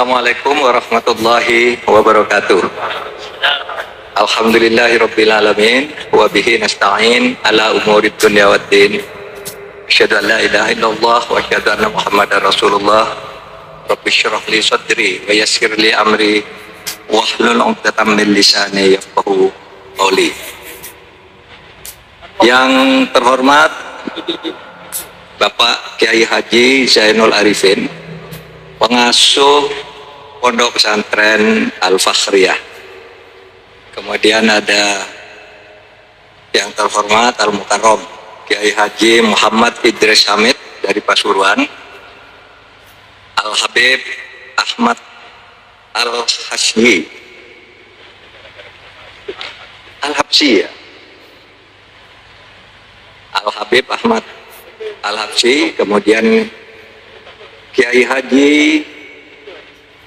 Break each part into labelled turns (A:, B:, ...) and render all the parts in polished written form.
A: Assalamualaikum warahmatullahi wabarakatuh. Alhamdulillahirabbil alamin wa bihi nasta'in ala umurid dunya waddin. Asyhadu an la ilaha illallah wa asyhadu anna Muhammadar Rasulullah. Rabbi shrah li sadri wa yassir li amri wahlul 'uqdatam min lisani yafqahu qawli. Yang terhormat Bapak Kiai Haji Zainul Arifin, pengasuh Pondok Pesantren Al-Fakhriyah. Kemudian ada yang terhormat Al-Mukarram Kiai Haji Muhammad Idris Hamid dari Pasuruan, Al-Habib Ahmad Al-Hasyi Al-Habsyi ya? Al-Habib Ahmad Al-Habsyi, kemudian Kiai Haji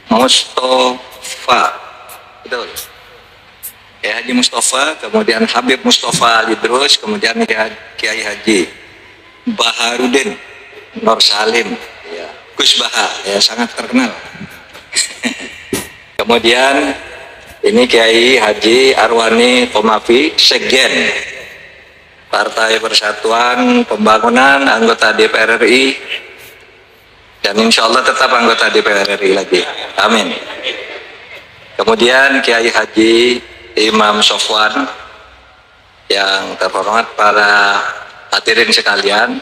A: Mustafa, betul, Kiai Haji Mustafa, kemudian Habib Mustafa Al-Idrus, kemudian Kiai Haji Baharudin Nur Salim, ya, Gus Baha, ya, sangat terkenal. Kemudian ini Kiai Haji Arwani Komafi, Sekjen Partai Persatuan Pembangunan, anggota DPR RI, dan insya Allah tetap anggota DPR RI lagi, amin. Kemudian Kiai Haji Imam Sofwan, yang terhormat para hadirin sekalian,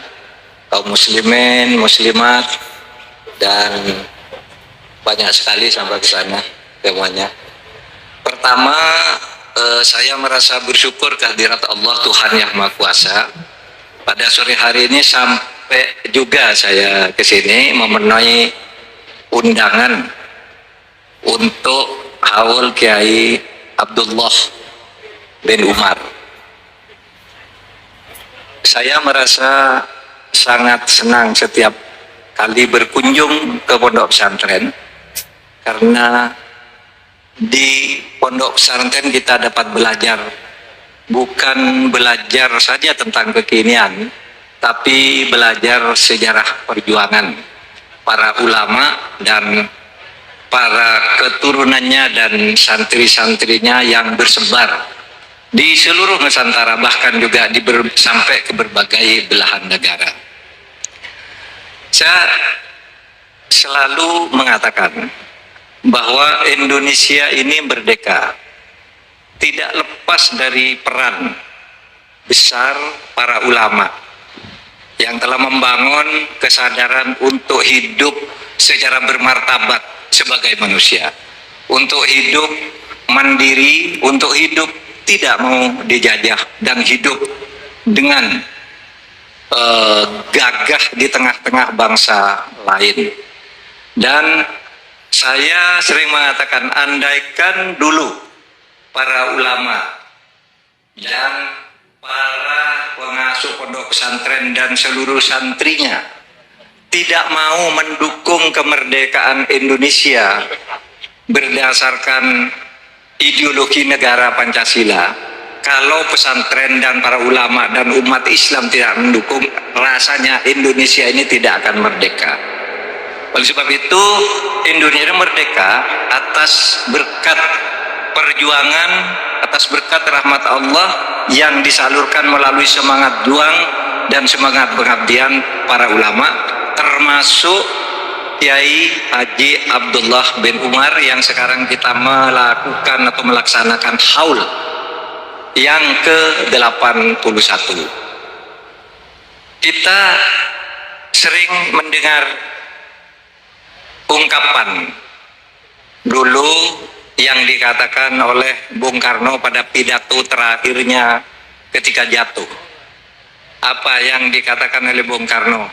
A: kaum muslimin, muslimat, dan banyak sekali sampai ke sana semuanya. Pertama, saya merasa bersyukur kehadirat Allah Tuhan Yang Maha Kuasa. Pada sore hari ini sampai juga saya ke sini memenuhi undangan untuk haul Kiai Abdullah bin Umar. Saya merasa sangat senang setiap kali berkunjung ke pondok pesantren, karena di pondok pesantren kita dapat belajar, bukan belajar saja tentang kekinian, tapi belajar sejarah perjuangan para ulama dan para keturunannya dan santri-santrinya yang bersebar di seluruh Nusantara, bahkan juga sampai ke berbagai belahan negara. Saya selalu mengatakan bahwa Indonesia ini merdeka tidak lepas dari peran besar para ulama yang telah membangun kesadaran untuk hidup secara bermartabat sebagai manusia, untuk hidup mandiri, untuk hidup tidak mau dijajah, dan hidup dengan gagah di tengah-tengah bangsa lain. Dan saya sering mengatakan, andaikan dulu para ulama dan para pengasuh pondok pesantren dan seluruh santrinya tidak mau mendukung kemerdekaan Indonesia berdasarkan ideologi negara Pancasila, kalau pesantren dan para ulama dan umat Islam tidak mendukung, rasanya Indonesia ini tidak akan merdeka. Oleh sebab itu, Indonesia merdeka atas berkat perjuangan, atas berkat rahmat Allah yang disalurkan melalui semangat juang dan semangat pengabdian para ulama, termasuk Kiai Haji Abdullah bin Umar yang sekarang kita melakukan atau melaksanakan haul yang ke-81. Kita sering mendengar ungkapan dulu yang dikatakan oleh Bung Karno pada pidato terakhirnya ketika jatuh. Apa yang dikatakan oleh Bung Karno?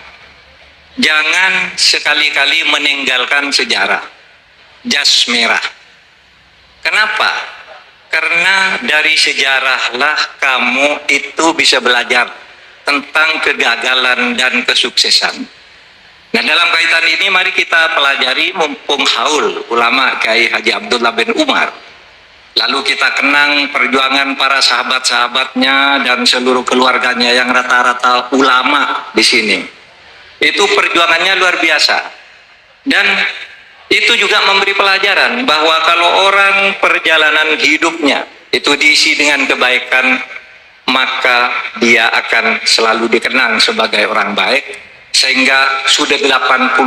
A: Jangan sekali-kali meninggalkan sejarah, jas merah. Kenapa? Karena dari sejarahlah kamu itu bisa belajar tentang kegagalan dan kesuksesan. Nah, dalam kaitan ini mari kita pelajari, mumpung haul ulama Kiai Haji Abdullah bin Umar, lalu kita kenang perjuangan para sahabat-sahabatnya dan seluruh keluarganya yang rata-rata ulama di sini. Itu perjuangannya luar biasa. Dan Itu juga memberi pelajaran bahwa kalau orang perjalanan hidupnya itu diisi dengan kebaikan, maka dia akan selalu dikenang sebagai orang baik. Sehingga sudah 81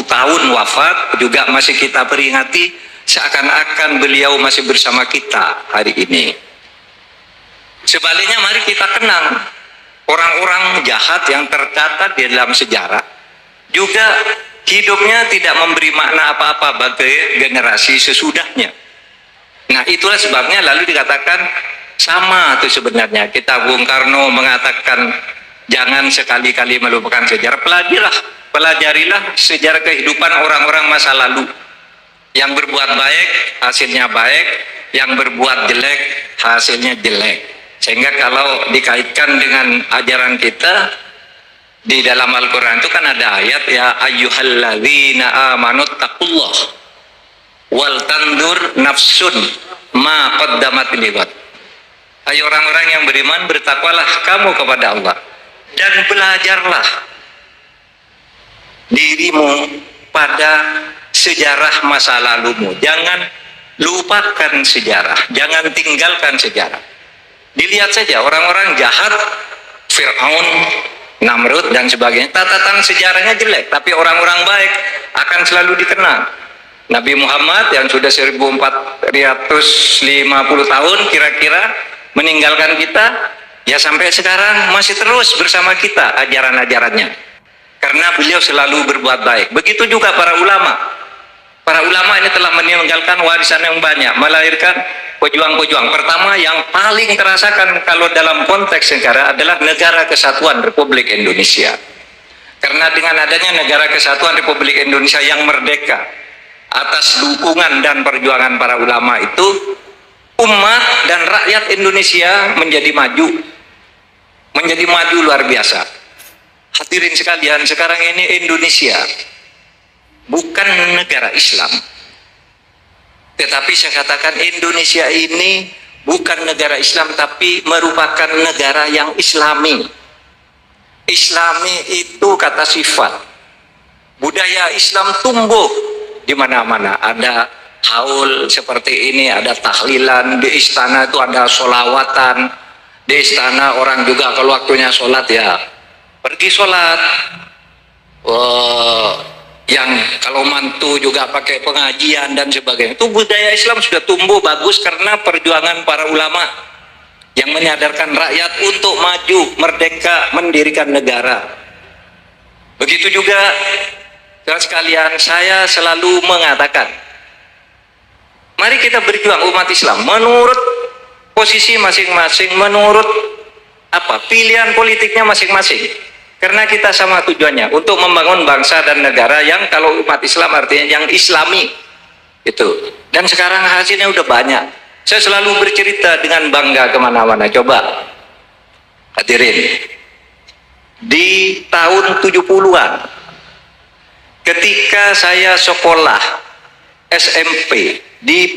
A: tahun wafat juga masih kita peringati, seakan-akan beliau masih bersama kita hari ini. Sebaliknya mari kita kenang orang-orang jahat yang tercatat di dalam sejarah, juga hidupnya tidak memberi makna apa-apa bagi generasi sesudahnya. Nah, itulah sebabnya lalu dikatakan sama itu sebenarnya. Kita Bung Karno mengatakan jangan sekali-kali melupakan sejarah. Pelajarilah sejarah kehidupan orang-orang masa lalu. Yang berbuat baik hasilnya baik, yang berbuat jelek hasilnya jelek. Sehingga kalau dikaitkan dengan ajaran kita di dalam Al-Quran itu kan ada ayat, ya ayyuhalladzina amanu taqullah wal tandur nafsun ma qaddamat liwat. Hai orang-orang yang beriman, bertakwalah kamu kepada Allah dan belajarlah dirimu pada sejarah masa lalumu. Jangan lupakan sejarah, jangan tinggalkan sejarah. Dilihat saja orang-orang jahat, Fir'aun, Namrud dan sebagainya, catatan sejarahnya jelek, tapi orang-orang baik akan selalu dikenang. Nabi Muhammad yang sudah 1450 tahun kira-kira meninggalkan kita, ya sampai sekarang masih terus bersama kita ajaran-ajarannya, karena beliau selalu berbuat baik. Begitu juga para ulama. Para ulama ini telah meninggalkan warisan yang banyak, melahirkan pejuang-pejuang. Pertama yang paling terasakan kalau dalam konteks negara adalah Negara Kesatuan Republik Indonesia. Karena dengan adanya Negara Kesatuan Republik Indonesia yang merdeka atas dukungan dan perjuangan para ulama itu, umat dan rakyat Indonesia menjadi maju luar biasa. Hadirin sekalian, sekarang ini Indonesia bukan negara Islam, tetapi saya katakan Indonesia ini bukan negara Islam, tapi merupakan negara yang Islami. Islami itu kata sifat. Budaya Islam tumbuh di mana-mana. Ada haul seperti ini, ada tahlilan, di istana itu ada sholawatan. Di istana orang juga kalau waktunya sholat ya pergi sholat. Yang kalau mantu juga pakai pengajian dan sebagainya. Itu budaya Islam sudah tumbuh bagus karena perjuangan para ulama yang menyadarkan rakyat untuk maju, merdeka, mendirikan negara. Begitu juga sekalian, saya selalu mengatakan, mari kita berjuang umat Islam menurut posisi masing-masing, menurut pilihan politiknya masing-masing. Karena kita sama tujuannya, untuk membangun bangsa dan negara yang kalau umat Islam artinya yang Islami itu. Dan sekarang hasilnya udah banyak. Saya selalu bercerita dengan bangga kemana-mana. Coba hadirin, di tahun 70-an ketika saya sekolah SMP di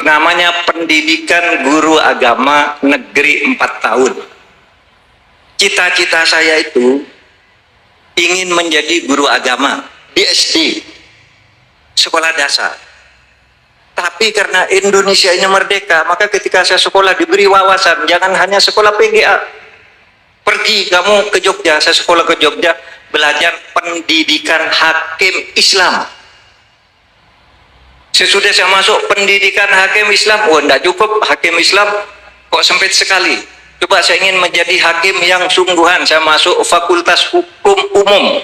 A: namanya Pendidikan Guru Agama Negeri 4 tahun, cita-cita saya itu ingin menjadi guru agama di SD, sekolah dasar. Tapi karena Indonesia ini merdeka, maka ketika saya sekolah diberi wawasan, jangan hanya sekolah PGA. Pergi kamu ke Jogja, saya sekolah ke Jogja, belajar pendidikan hakim Islam. Sesudah saya masuk pendidikan hakim Islam, enggak cukup hakim Islam, kok sempit sekali. Coba saya ingin menjadi hakim yang sungguhan, saya masuk Fakultas Hukum Umum,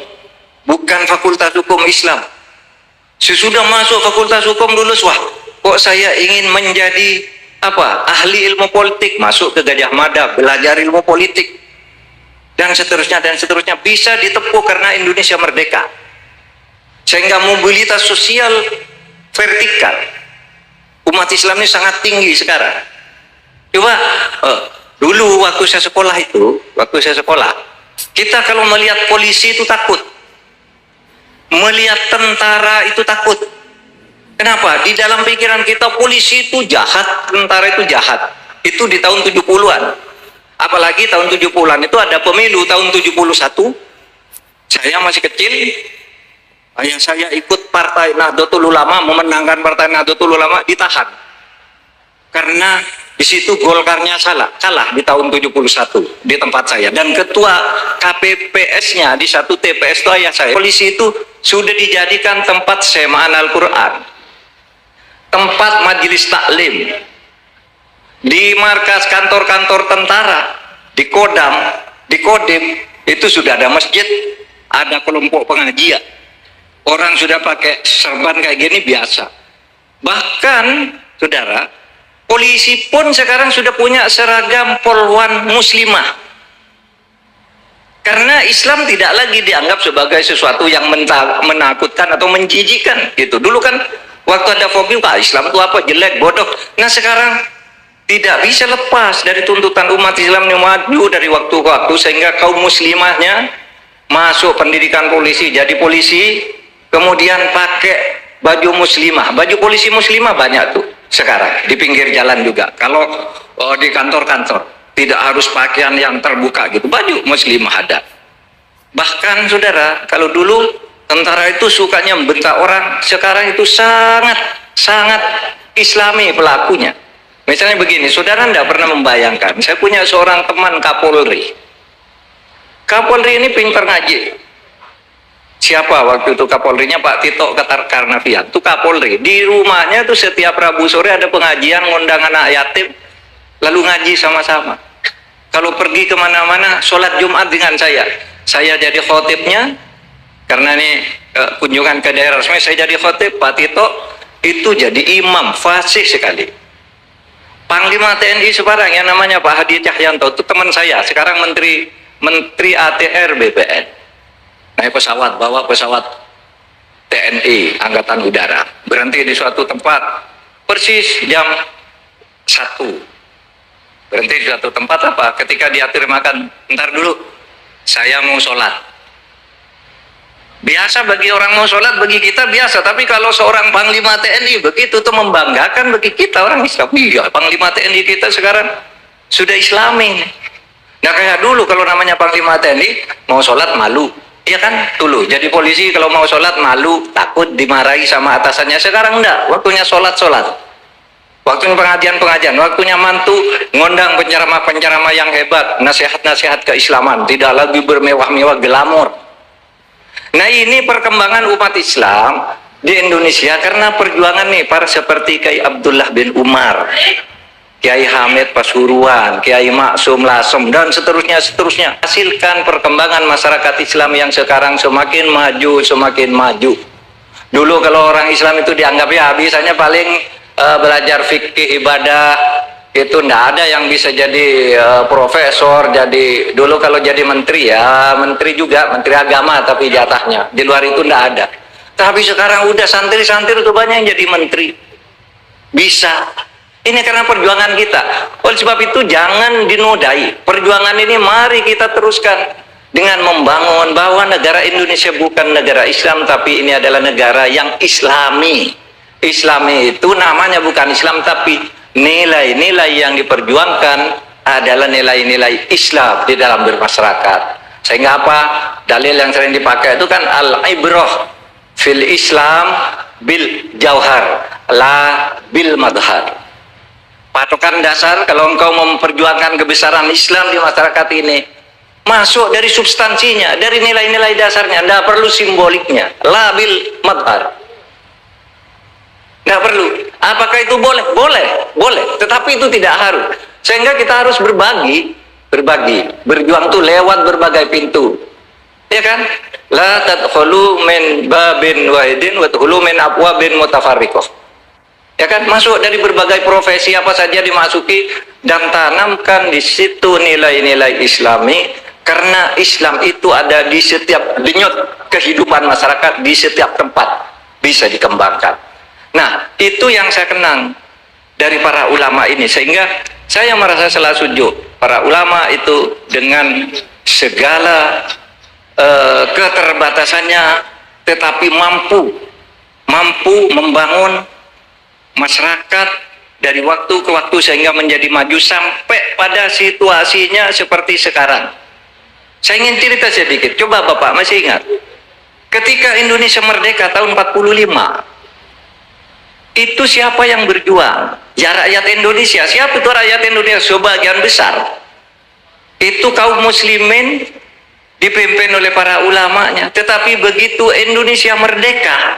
A: bukan Fakultas Hukum Islam. Sesudah masuk Fakultas Hukum lulus, wah, kok saya ingin menjadi ahli ilmu politik, masuk ke Gajah Mada, belajar ilmu politik, dan seterusnya, bisa ditempuh karena Indonesia merdeka. Sehingga mobilitas sosial vertikal umat Islam ini sangat tinggi sekarang. Coba dulu waktu saya sekolah, kita kalau melihat polisi itu takut, melihat tentara itu takut. Kenapa? Di dalam pikiran kita polisi itu jahat, tentara itu jahat. Itu di tahun 70-an. Apalagi tahun 70-an itu ada pemilu tahun 71. Saya masih kecil. Ayah saya ikut Partai Nahdlatul Ulama, memenangkan Partai Nahdlatul Ulama, ditahan. Karena di situ Golkarnya kalah di tahun 71 di tempat saya. Dan ketua KPPS-nya di satu TPS itu ayah saya. Polisi itu sudah dijadikan tempat semaan Al-Quran, tempat majelis taklim, di markas kantor-kantor tentara, di Kodam, di Kodim, itu sudah ada masjid, ada kelompok pengajian. Orang sudah pakai serban kayak gini biasa. Bahkan, saudara, polisi pun sekarang sudah punya seragam polwan muslimah. Karena Islam tidak lagi dianggap sebagai sesuatu yang menakutkan atau menjijikan. Gitu. Dulu kan, waktu ada fobia, Islam itu apa? Jelek, bodoh. Nah sekarang, tidak bisa lepas dari tuntutan umat Islam yang maju dari waktu ke waktu, sehingga kaum muslimahnya masuk pendidikan polisi, jadi polisi, kemudian pakai baju muslimah. Baju polisi muslimah banyak tuh sekarang di pinggir jalan juga. Kalau di kantor-kantor tidak harus pakaian yang terbuka gitu, baju muslimah ada. Bahkan saudara, kalau dulu tentara itu sukanya membentak orang, sekarang itu sangat islami pelakunya. Misalnya begini, saudara tidak pernah membayangkan, saya punya seorang teman Kapolri. Kapolri ini pintar ngaji. Siapa waktu itu Kapolrinya? Pak Tito Karnavian. Itu Kapolri. Di rumahnya tuh setiap Rabu sore ada pengajian, ngundang anak yatim, lalu ngaji sama-sama. Kalau pergi kemana-mana, sholat Jumat dengan saya. Saya jadi khotibnya, karena ini kunjungan ke daerah resmi, saya jadi khotib. Pak Tito itu jadi imam, fasih sekali. Panglima TNI sekarang yang namanya Pak Hadi Cahyanto, itu teman saya, sekarang Menteri ATR BPN. Naik pesawat, bawa pesawat TNI Angkatan Udara, berhenti di suatu tempat persis jam 1. Berhenti di suatu tempat apa? Ketika dia makan, ntar dulu saya mau sholat. Biasa bagi orang mau sholat, bagi kita biasa. Tapi kalau seorang Panglima TNI begitu, tuh membanggakan bagi kita orang Islam. Iya, Panglima TNI kita sekarang sudah Islami. Nah kayak dulu kalau namanya Panglima TNI mau sholat malu. Iya kan, dulu jadi polisi kalau mau sholat malu, takut dimarahi sama atasannya. Sekarang enggak, waktunya sholat, waktunya pengajian, waktunya mantu ngondang penceramah yang hebat, nasihat keislaman, tidak lagi bermewah-mewah glamor. Nah ini perkembangan umat Islam di Indonesia karena perjuangan nih para seperti Kiai Abdullah bin Umar, Kiai Hamid Pasuruan, Kiai Maksum Lasem, dan seterusnya. Hasilkan perkembangan masyarakat Islam yang sekarang semakin maju. Dulu kalau orang Islam itu dianggap ya bisanya paling belajar fikih ibadah, itu ndak ada yang bisa jadi profesor. Jadi dulu kalau jadi menteri ya menteri juga, menteri agama tapi jatahnya. Di luar itu ndak ada. Tapi sekarang udah santri-santri itu banyak yang jadi menteri. Bisa. Ini karena perjuangan kita. Oleh sebab itu jangan dinodai. Perjuangan ini mari kita teruskan dengan membangun bahwa negara Indonesia bukan negara Islam, tapi ini adalah negara yang Islami. Islami itu namanya bukan Islam, tapi nilai-nilai yang diperjuangkan adalah nilai-nilai Islam di dalam bermasyarakat. Sehingga apa? Dalil yang sering dipakai itu kan al-ibrah fil Islam bil jauhar la bil madhar. Patokan dasar kalau engkau memperjuangkan kebesaran Islam di masyarakat ini, masuk dari substansinya, dari nilai-nilai dasarnya, tidak perlu simboliknya. La bil madhar, tidak perlu. Apakah itu boleh? Boleh, tetapi itu tidak harus. Sehingga kita harus berbagi, berjuang tuh lewat berbagai pintu, ya kan? La tadkhulu min babin wahidin wa tadkhulu min abwabin mutafarriqah. Ya kan, masuk dari berbagai profesi apa saja dimasuki dan tanamkan di situ nilai-nilai Islami, karena Islam itu ada di setiap denyut kehidupan masyarakat, di setiap tempat bisa dikembangkan. Nah, itu yang saya kenang dari para ulama ini, sehingga saya merasa selalu sujud para ulama itu dengan segala keterbatasannya, tetapi mampu membangun masyarakat dari waktu ke waktu sehingga menjadi maju sampai pada situasinya seperti sekarang. Saya ingin cerita sedikit. Coba Bapak masih ingat Ketika Indonesia merdeka tahun 45, itu siapa yang berjuang? Ya rakyat Indonesia. Siapa itu rakyat Indonesia? Sebagian besar itu kaum muslimin dipimpin oleh para ulamanya. Tetapi begitu Indonesia merdeka,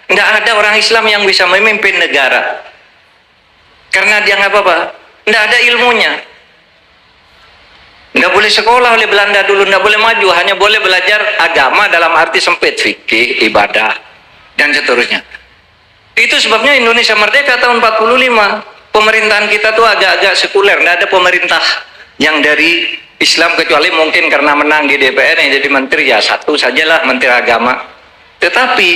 A: tidak ada orang Islam yang bisa memimpin negara, karena dia nggak apa-apa, tidak ada ilmunya. Tidak boleh sekolah oleh Belanda dulu, tidak boleh maju, hanya boleh belajar agama dalam arti sempit, fikih, ibadah, dan seterusnya. Itu sebabnya Indonesia merdeka tahun 45. Pemerintahan kita tuh agak-agak sekuler, tidak ada pemerintah yang dari Islam, kecuali mungkin karena menang di DPR yang jadi menteri, ya satu sajalah menteri agama. Tetapi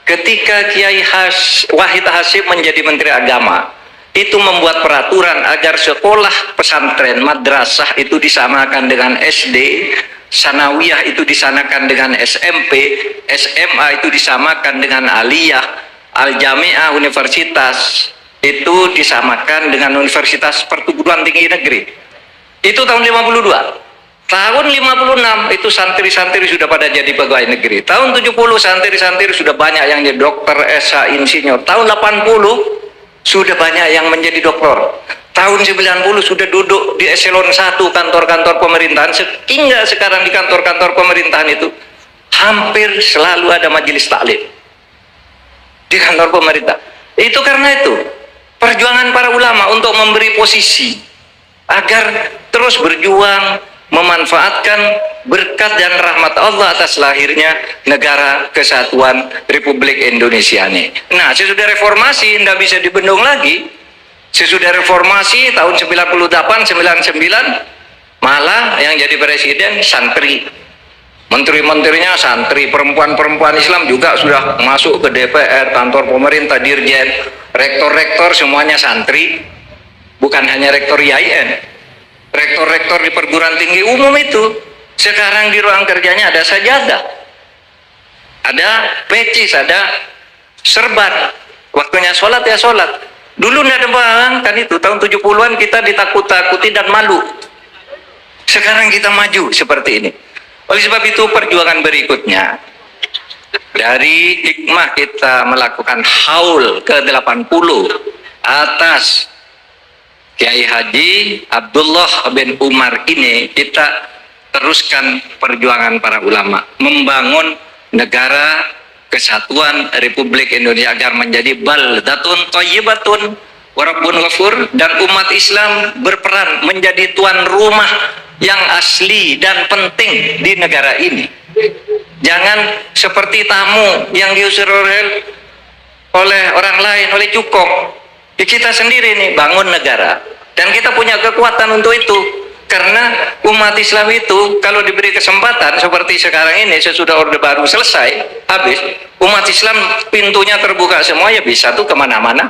A: ketika Kiai Wahid Hasyim menjadi menteri agama, itu membuat peraturan agar sekolah pesantren madrasah itu disamakan dengan SD, sanawiyah itu disamakan dengan SMP, SMA itu disamakan dengan aliyah, al-jami'ah universitas itu disamakan dengan universitas perguruan tinggi negeri. Itu tahun 52. Tahun 56 itu santri-santri sudah pada jadi pegawai negeri. Tahun 70 santri-santri sudah banyak yang jadi dokter, S.A. insinyur. Tahun 80 sudah banyak yang menjadi doktor. Tahun 90 sudah duduk di eselon 1 kantor-kantor pemerintahan. Hingga sekarang di kantor-kantor pemerintahan itu hampir selalu ada majelis taklim di kantor pemerintah. Itu karena itu perjuangan para ulama untuk memberi posisi agar terus berjuang memanfaatkan berkat dan rahmat Allah atas lahirnya negara kesatuan Republik Indonesia ini. Nah, sesudah reformasi tidak bisa dibendung lagi. Sesudah reformasi tahun 98, 99 malah yang jadi presiden santri, menteri-menterinya santri, perempuan-perempuan Islam juga sudah masuk ke DPR, kantor pemerintah, dirjen, rektor-rektor semuanya santri, bukan hanya rektor IAIN. Rektor-rektor di perguruan tinggi umum itu sekarang di ruang kerjanya ada sajadah, ada pecis, ada serban. Waktunya sholat ya sholat. Dulu tidak ada bang, kan itu tahun 70-an kita ditakut-takuti dan malu. Sekarang kita maju seperti ini. Oleh sebab itu perjuangan berikutnya, dari hikmah kita melakukan haul ke-80 atas Kiai Haji Abdullah bin Umar ini, kita teruskan perjuangan para ulama membangun negara kesatuan Republik Indonesia agar menjadi baldatun thayyibatun wa rabbun ghafur, dan umat Islam berperan menjadi tuan rumah yang asli dan penting di negara ini. Jangan seperti tamu yang diusir oleh orang lain, oleh cukong. Kita sendiri nih bangun negara, dan kita punya kekuatan untuk itu, karena umat Islam itu kalau diberi kesempatan seperti sekarang ini, sesudah Orde Baru selesai habis, umat Islam pintunya terbuka semua, ya bisa tuh kemana-mana,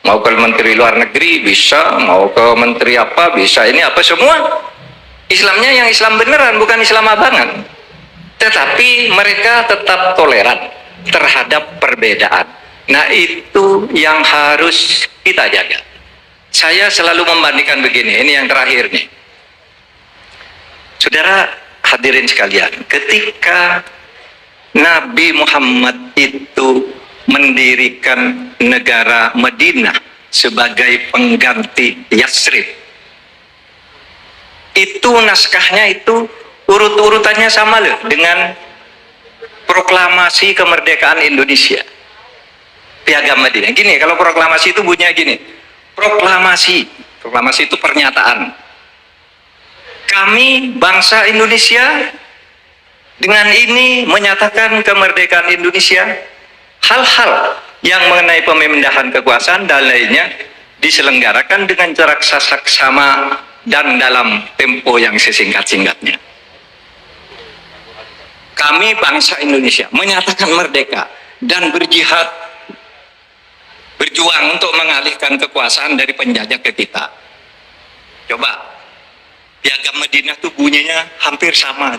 A: mau ke menteri luar negeri bisa, mau ke menteri apa bisa, ini apa semua Islamnya yang Islam beneran, bukan Islam abangan, tetapi mereka tetap toleran terhadap perbedaan. Nah, itu yang harus kita jaga. Saya selalu membandingkan begini, ini yang terakhir nih. Saudara hadirin sekalian, ketika Nabi Muhammad itu mendirikan negara Madinah sebagai pengganti Yatsrib, itu naskahnya itu urut-urutannya sama loh dengan proklamasi kemerdekaan Indonesia. Piagam Madinah. Gini, kalau proklamasi itu bunyinya gini. Proklamasi itu pernyataan. Kami bangsa Indonesia dengan ini menyatakan kemerdekaan Indonesia. Hal-hal yang mengenai pemindahan kekuasaan dan lainnya diselenggarakan dengan jarak saksama dan dalam tempo yang sesingkat-singkatnya. Kami bangsa Indonesia menyatakan merdeka dan berjuang untuk mengalihkan kekuasaan dari penjajah ke kita. Coba, Piagam Madinah itu bunyinya hampir sama.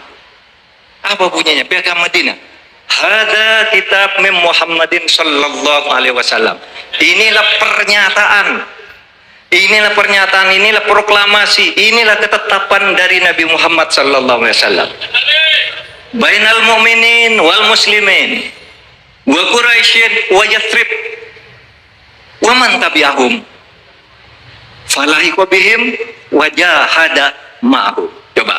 A: Apa bunyinya Piagam Madinah? Hadza kitab min Muhammadin sallallahu alaihi wasallam. Inilah pernyataan Inilah pernyataan, inilah proklamasi, inilah ketetapan dari Nabi Muhammad sallallahu alaihi wasallam. Bainal mu'minin wal muslimin wa Quraisyin wa Yathrib wa man tabi'ahum falahiqa bihim wa jahada ma'hum. Coba,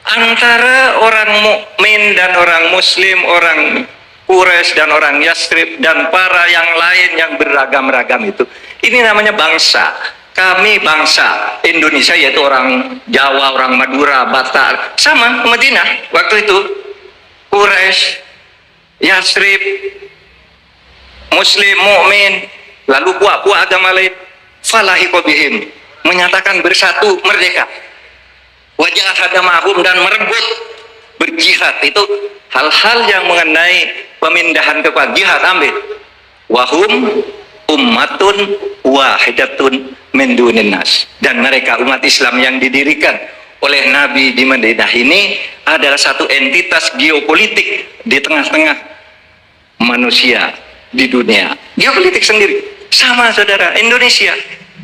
A: antara orang mukmin dan orang muslim, orang Quraisy dan orang Yathrib dan para yang lain yang beragam-ragam itu, ini namanya bangsa. Kami bangsa Indonesia, yaitu orang Jawa, orang Madura, Batak, sama Madinah waktu itu. Quraisy, Yathrib, Muslim, mukmin, lalu buah-buah agama lain, falahiqa bihim, menyatakan bersatu merdeka. Wajah hadamahum, dan merebut berjihad. Itu hal-hal yang mengenai pemindahan kepada jihad, ambil. Wahum ummatun wahidatun min dunin nas, dan mereka umat Islam yang didirikan oleh Nabi di Madinah ini adalah satu entitas geopolitik di tengah-tengah manusia di dunia. Geopolitik sendiri sama, saudara. Indonesia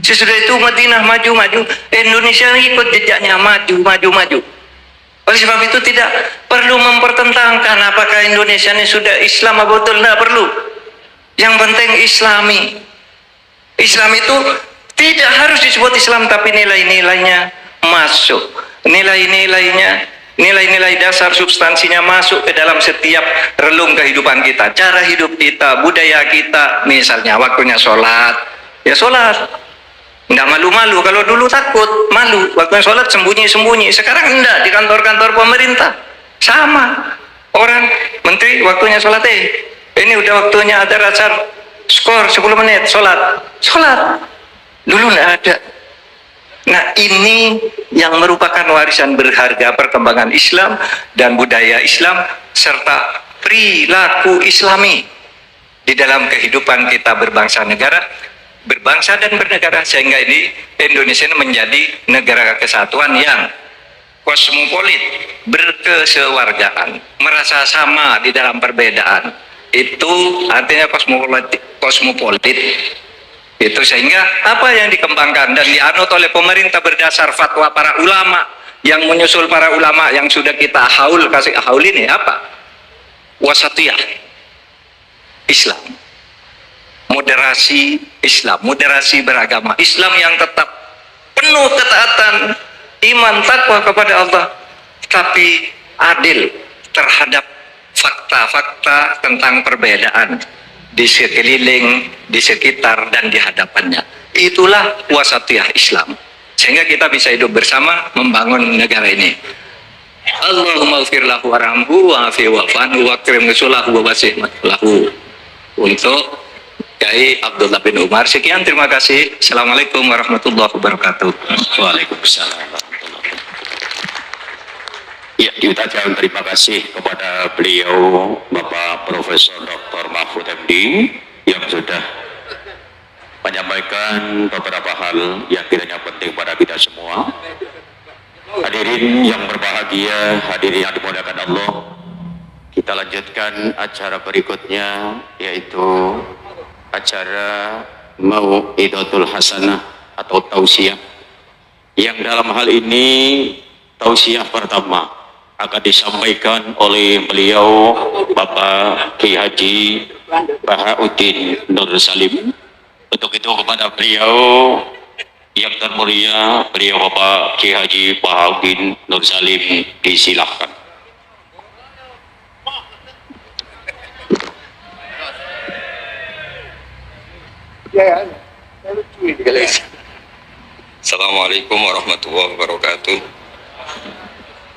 A: sesudah itu Madinah maju-maju, Indonesia ikut jejaknya, maju. Oleh sebab itu tidak perlu mempertentangkan apakah Indonesia ini sudah Islam atau betul, tidak perlu. Yang penting Islami. Islam itu tidak harus disebut Islam, tapi nilai-nilainya masuk. Nilai-nilainya, nilai-nilai dasar substansinya masuk ke dalam setiap relung kehidupan kita. Cara hidup kita, budaya kita. Misalnya waktunya sholat, ya sholat. Tidak malu-malu. Kalau dulu takut, malu. Waktunya sholat sembunyi-sembunyi. Sekarang enggak, di kantor-kantor pemerintah. Sama. Orang menteri waktunya sholat, ini udah waktunya ada asar, skor 10 menit, sholat. Dulu nggak ada. Nah, ini yang merupakan warisan berharga perkembangan Islam dan budaya Islam serta perilaku Islami di dalam kehidupan kita berbangsa negara, berbangsa dan bernegara, sehingga ini Indonesia menjadi negara kesatuan yang kosmopolit, berkesewargaan, merasa sama di dalam perbedaan. Itu artinya kosmopolit. Itu sehingga apa yang dikembangkan dan dianut oleh pemerintah berdasar fatwa para ulama, yang menyusul para ulama yang sudah kita kasih haul ini apa? Wasatiyah Islam, moderasi Islam, moderasi beragama Islam yang tetap penuh ketaatan, iman, takwa kepada Allah, tapi adil terhadap fakta-fakta tentang perbedaan di sekeliling, di sekitar, dan di hadapannya. Itulah wasatiyah Islam, sehingga kita bisa hidup bersama membangun negara ini. Allahumma ighfir lahu warhamhu wa'afi wa'fanhu wa'akrim nusulahu wa wasih lahu. Untuk Kiai Abdullah bin Umar. Sekian, terima kasih. Assalamualaikum warahmatullahi wabarakatuh.
B: Waalaikumsalam. Ya, diucapkan terima kasih kepada beliau Bapak Profesor Dr. Mahfud MD yang sudah menyampaikan beberapa hal yang kiranya penting pada kita semua. Hadirin yang berbahagia, hadirin yang dimuliakan Allah, kita lanjutkan acara berikutnya, yaitu acara Mau'idatul Hasanah atau tausiah, yang dalam hal ini tausiah pertama akan disampaikan oleh beliau Bapak Ki Haji Bahauddin Nur Salim. Untuk itu kepada beliau yang termulia, beliau Bapak Ki Haji Bahauddin Nur Salim, disilahkan.
C: Assalamualaikum warahmatullahi wabarakatuh.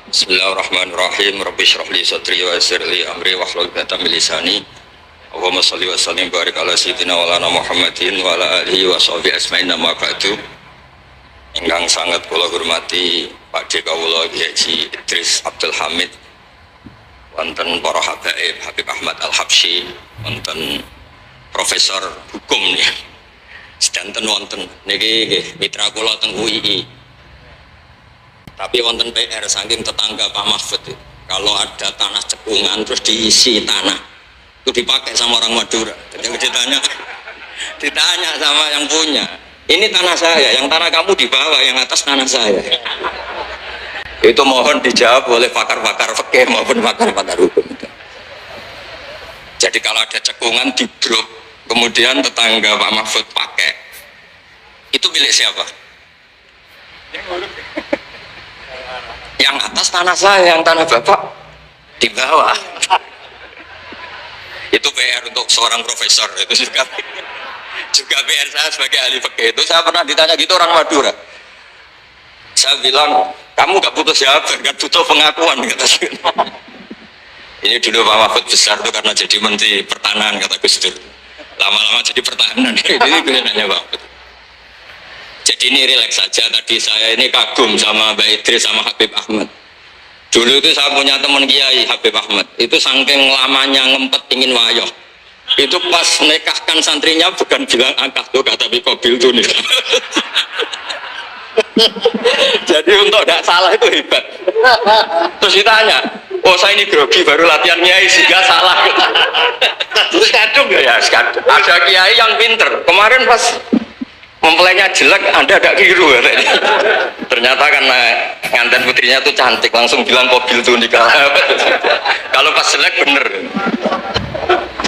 C: Bismillahirrahmanirrahim. Rabbi shrah li sadri wa yassir li amri wahlul 'uqdatam min lisani. Allahumma shalli wa sallim barik ala sayyidina wa lana Muhammadin wa ala alihi wa sahbihi ajmain, amma ba'du. Ingkang sangat kula hormati Pak D kawula Haji Idris Abdul Hamid, wonten para habaib Habib Ahmad Al-Habsyi, wonten Profesor Hukum nih. Sedanten wonten niki nggih mitra kula teng UII. Tapi wonten PR saking tetangga Pak Mahfud, kalau ada tanah cekungan terus diisi tanah itu dipakai sama orang Madura. Jadi ditanya sama yang punya, Ini tanah saya, yang tanah kamu di bawah, yang atas tanah saya. Itu mohon dijawab oleh pakar-pakar fikih maupun pakar-pakar hukum. Jadi kalau ada cekungan di grup, kemudian tetangga Pak Mahfud pakai, itu milik siapa? Yang atas tanah saya, yang tanah bapak di bawah. Itu PR untuk seorang profesor, itu juga PR saya sebagai ahli fikih. Itu saya pernah ditanya gitu orang Madura. Saya bilang, kamu gak butuh siapa, gak butuh pengakuan, kata saya. Ini dulu Pak Mahfud besar tuh karena jadi menteri pertahanan, kata Gus Dur. Lama-lama jadi pertahanan. Ini gunanya Pak Mahfud. Jadi ini rileks saja. Tadi saya ini kagum sama Mbak Idris sama Habib Ahmad. Dulu itu saya punya teman kiai Habib Ahmad. Itu saking lamanya ngempet ingin wayoh. Itu pas nikahkan santrinya bukan bilang angkat tuh, tapi kobil tuh nih. Jadi untuk tidak salah itu hebat. Terus ditanya, oh saya ini grogi baru latihan kiai sehingga salah. Terus kadung ya, ada kiai yang pinter. Kemarin pas mempelainya jelek, Anda tidak keliru katanya. Ternyata karena nganten putrinya tuh cantik, langsung bilang kobil tuh nikah. Kalau pas jelek bener.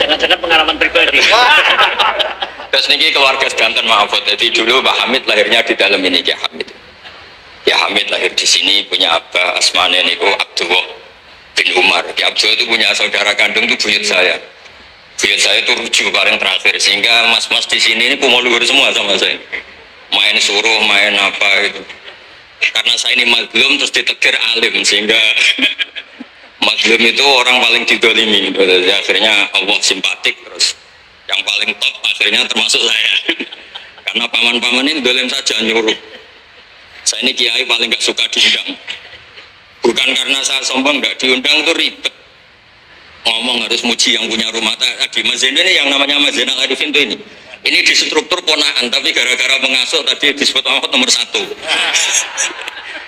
D: Jangan-jangan pengalaman pribadi.
C: Terus niki keluarga sedanten Mahfud. Jadi dulu Pak Hamid lahirnya di dalam ini, Ki Hamid. Ki Hamid lahir di sini, punya abah asmane niku Abdullah bin Umar. Ki Abdullah itu punya saudara kandung itu buyut saya. Buyut saya itu rujuk paling terakhir, sehingga mas-mas di sini ini kumuluhur semua sama saya. Main suruh, main apa itu. Karena saya ini mazlum terus ditegur alim, sehingga mazlum itu orang paling didolimi. Jadi akhirnya Allah simpatik, terus yang paling top akhirnya termasuk saya. Karena paman-paman ini dolim saja nyuruh. Saya ini kiai paling gak suka diundang. Bukan karena saya sombong, gak diundang itu ribet. Ngomong harus muji yang punya rumah. Tadi Mas Zain ini yang namanya Mas Zainal Arifin itu ini. Ini di struktur ponaan, tapi gara-gara pengasuh tadi disebut nomor 1.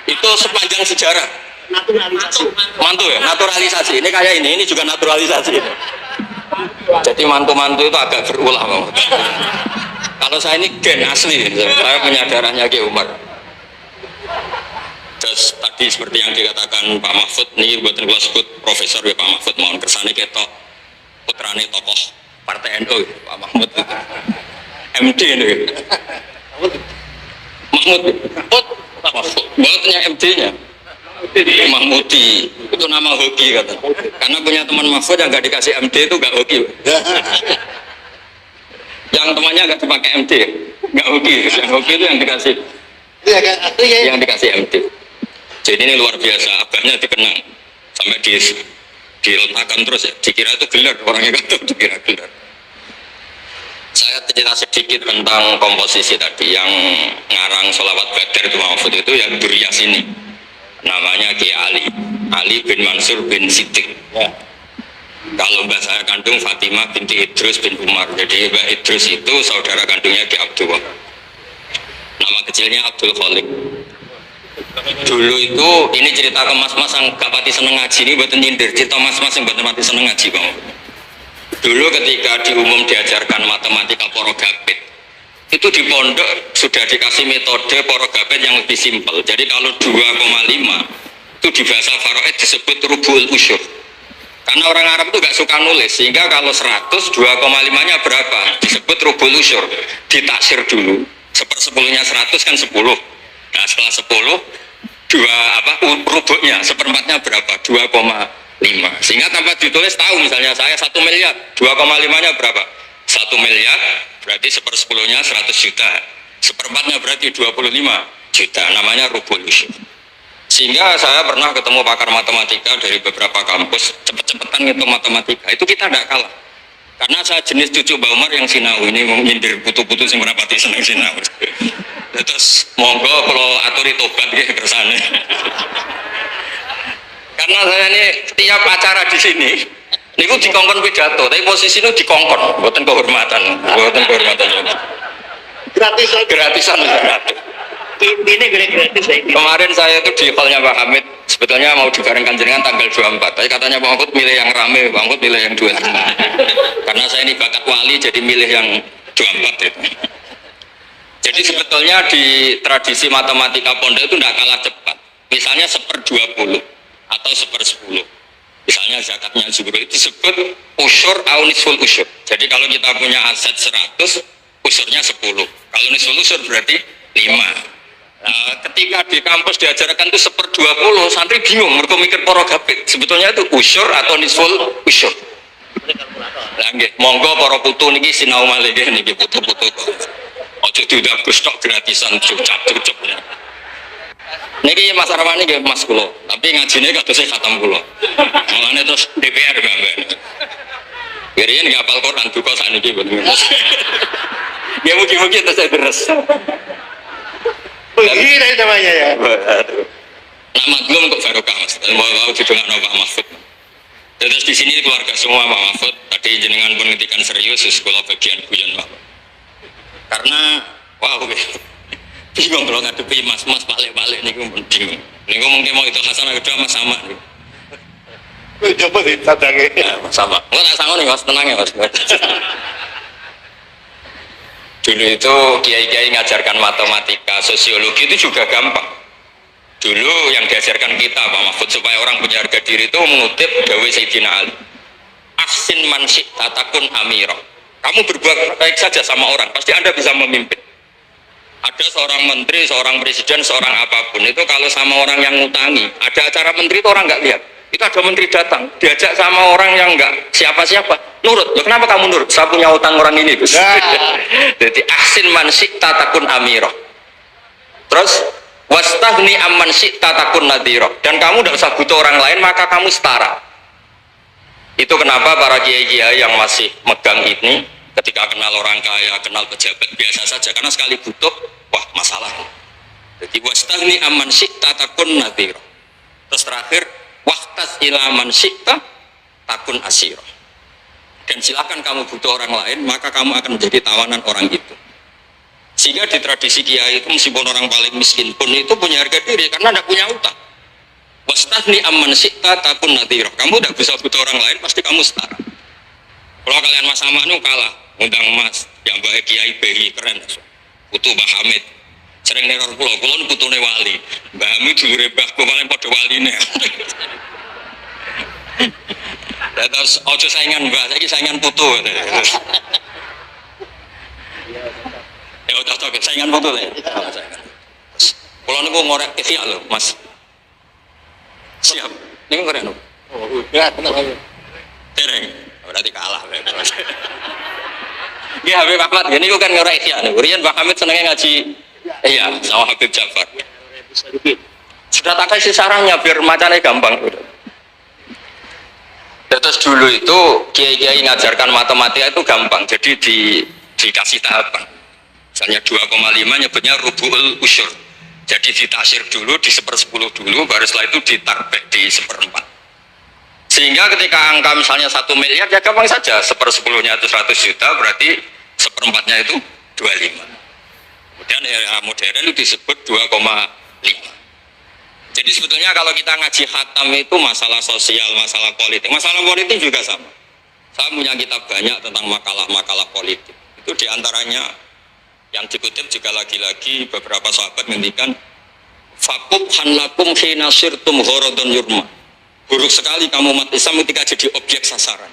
C: Itu sepanjang sejarah.
D: Naturalisasi.
C: Mantu ya, naturalisasi. Ini kayak ini juga naturalisasi. Jadi mantu-mantu itu agak berulah. Kalau saya ini gen asli, saya punya darahnya Ki Umar. Terus tadi seperti yang dikatakan Pak Mahfud, ini buatan gua sebut Profesor ya Pak Mahfud, mohon kersane ketok putrane tokoh Partai NU Pak Mahmud itu. MD ini. Mahmud. Mahfud. Buatnya MD-nya. Mahmudi itu nama hoki kata. Karena punya teman Mahfud yang nggak dikasih MD itu nggak hoki. Yang temannya nggak dipakai MD, nggak hoki. Yang hoki itu yang dikasih. Yang dikasih MD. Jadi ini luar biasa, abahnya dikenang sampai diletakkan terus ya. Dikira itu gelar, orangnya kan dikira gelar. Saya cerita sedikit tentang komposisi tadi yang ngarang sholawat badar itu Mahfud itu yang Duriyas ini. Namanya Ki Ali bin Mansur bin Siddiq. Ya. Kalau mbak saya kandung Fatimah binti Idrus bin Umar. Jadi mbak Idrus itu saudara kandungnya Ki Abdullah. Nama kecilnya Abdul Khalik. Dulu itu ini cerita ke mas-mas yang gak pati seneng ngaji, ini buatan nyindir. Cerita mas-mas yang buatan pati seneng ngaji bang. Dulu ketika di umum diajarkan matematika porogapit, itu di pondok sudah dikasih metode porogapit yang lebih simpel. Jadi kalau 2,5 itu di bahasa Faraid disebut rubul usyur. Karena orang Arab itu gak suka nulis, sehingga kalau 100 2,5-nya berapa disebut rubul usyur. Ditaksir dulu, 1/10-nya 100 kan 10. Nah setelah 10 rubuknya 1/4-nya berapa 2,5, sehingga tanpa ditulis tahu misalnya saya 1 miliar 2,5-nya berapa 1 miliar berarti 1/10-nya 100 juta 1/4-nya berarti 25 juta, namanya rubul usyur. Sehingga saya pernah ketemu pakar matematika dari beberapa kampus, cepet-cepetan ngitung matematika itu kita tidak kalah, karena saya jenis cucu Mbak Umar yang sinau ini menyindir putu-putu yang merapati seneng sinau. Terus monggo kalau aturi tobat gitu kersane. Karena saya ini setiap acara di sini niku dikongkon pidato, tapi posisi itu dikongkon, buatan kehormatan. Gratisan.
D: Ini gratis ini.
C: Kemarin saya itu di hallnya Pak Hamid, sebetulnya mau dibarengkan jenengan tanggal 24, tapi katanya Pak Mahfud milih yang rame, Pak Mahfud milih yang 25. Karena saya ini bakat wali, jadi milih yang 24 itu. Jadi sebetulnya di tradisi matematika pondok itu tidak kalah cepat. Misalnya 1/20 atau 1/10. Misalnya zakatnya zuhur itu disebut usyur atau nisful usyur. Jadi kalau kita punya aset 100, usyurnya 10. Kalau nisful usyur berarti 5. Nah, ketika di kampus diajarkan itu 1/20, santri bingung, mereka mikir porogapit. Sebetulnya itu usyur atau nisful usyur. Nah, monggo para putu niki sinau malih niki putu-putu. Ojo diundang gustok gratisan cucap-cucup. Niki Mas Arwani nggih Mas kula, tapi ngajine kadose khatam kula. Mulane terus DPR mbak. Kirian nggak hafal Quran duka sakniki mboten. Ya mugi-mugi terus deres.
D: Begini namanya ya.
C: Nak maklum kok barokah Mas. Mau didongakno Pak Mahfud. Terus di sini keluarga semua Pak Mahfud. Tadi jenengan pun ngetikan serius sekolah bagian guyon Pak. Karena wow bingung kalau ngadepi mas balik nih gue bingung. Nih gue mungkin mau itu Hasanah kedua mas sama nih.
D: Coba sih sadangnya.
C: Sama. Enggak tak sama nih mas, tenang ya mas. Dulu itu kiai-kiai ngajarkan matematika, sosiologi itu juga gampang. Dulu yang diajarkan kita Pak Mahfud supaya orang punya harga diri itu mengutip dawuh Sayyidina Ali. Ahsin man syi'ta takun amira. Kamu berbuat baik saja sama orang, pasti Anda bisa memimpin. Ada seorang menteri, seorang presiden, seorang apapun itu kalau sama orang yang ngutangi, ada acara menteri itu orang nggak lihat. Itu ada menteri datang, diajak sama orang yang nggak siapa-siapa, nurut. Loh, kenapa kamu nurut? Saya punya utang orang ini, Gus. Jadi ahsin man syi'ta takun amira. Terus wastahni amman syi'ta takun nadhira. Dan kamu tidak usah butuh orang lain, maka kamu setara. Itu kenapa para kiai-kiai yang masih megang ini ketika kenal orang kaya, kenal pejabat biasa saja, karena sekali butuh, wah masalah. Jadi wastahni amman syi'ta takun nadhira. Terus terakhir waqtas ila man syi'ta takun asira. Dan silakan kamu butuh orang lain, maka kamu akan menjadi tawanan orang itu. Sehingga di tradisi kiai itu meskipun orang paling miskin pun itu punya harga diri karena tidak punya utang. Wastahni amman syi'ta takun nadhira. Kamu tidak bisa butuh orang lain, pasti kamu setara. Kalau kalian Mas Sama nu kalah, ngundang Mas yang baik Kiai BI keren, putu Mbah Hamid. Sering neror kula nu putune wali. Mbah Hamid dulure mbahku paling padha waline. Terus ojo saingan Mbah, saiki saingan putu. Ya udah saingan putu ya. Kula niku ngorek ikhya lho, Mas. Siap. Niku keren lho.
D: Oh, udah tenang aja.
C: Tereng. Berarti kalah. Ya Habib Ahmad, ini kan ngorek ikhya. Rian Mbah Hamid senengnya ngaji. Iya, sama Habib Jafar. Sudah tak kasih sarannya biar macamnya gampang. Terus dulu itu kiai-kiai ngajarkan matematika itu gampang. Jadi dikasih tahapan. Misalnya 2,5 nyebutnya rubu'ul usyur. Jadi ditaksir dulu, di 1/10 dulu, baru setelah itu ditarbek di 1/4. Sehingga ketika angka misalnya 1 miliar, ya gampang saja. 1/10-nya itu 100 juta, berarti 1/4-nya itu 25. Kemudian era modern itu disebut 2,5. Jadi sebetulnya kalau kita ngaji khatam itu masalah sosial, masalah politik. Masalah politik juga sama. Saya punya kitab banyak tentang makalah-makalah politik. Itu diantaranya yang dikutip juga lagi-lagi beberapa sahabat ngendikan fakub hanlakum hina sirtum ghorodon yurma. Buruk sekali kamu umat Islam ketika jadi objek sasaran.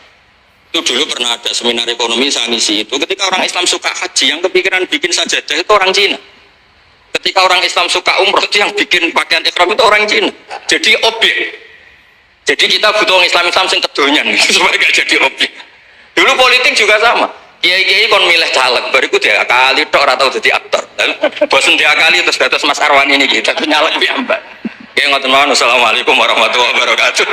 C: Itu dulu pernah ada seminar ekonomi saya ngisi itu. Ketika orang Islam suka haji, yang kepikiran bikin sajadah itu orang Cina. Ketika orang Islam suka umroh, itu yang bikin pakaian ihram itu orang Cina. Jadi objek. Jadi kita butuh orang Islam sing kedonyan supaya gak jadi objek. Dulu politik juga sama. Kiai-kiai kon milih caleg, bariku dia kali tok ora tau dadi aktor. Bosen dia kali terus dados Mas Arwani ini gitu, nyalek piyambak. Nggih ngoten mawon. Assalamualaikum warahmatullahi wabarakatuh.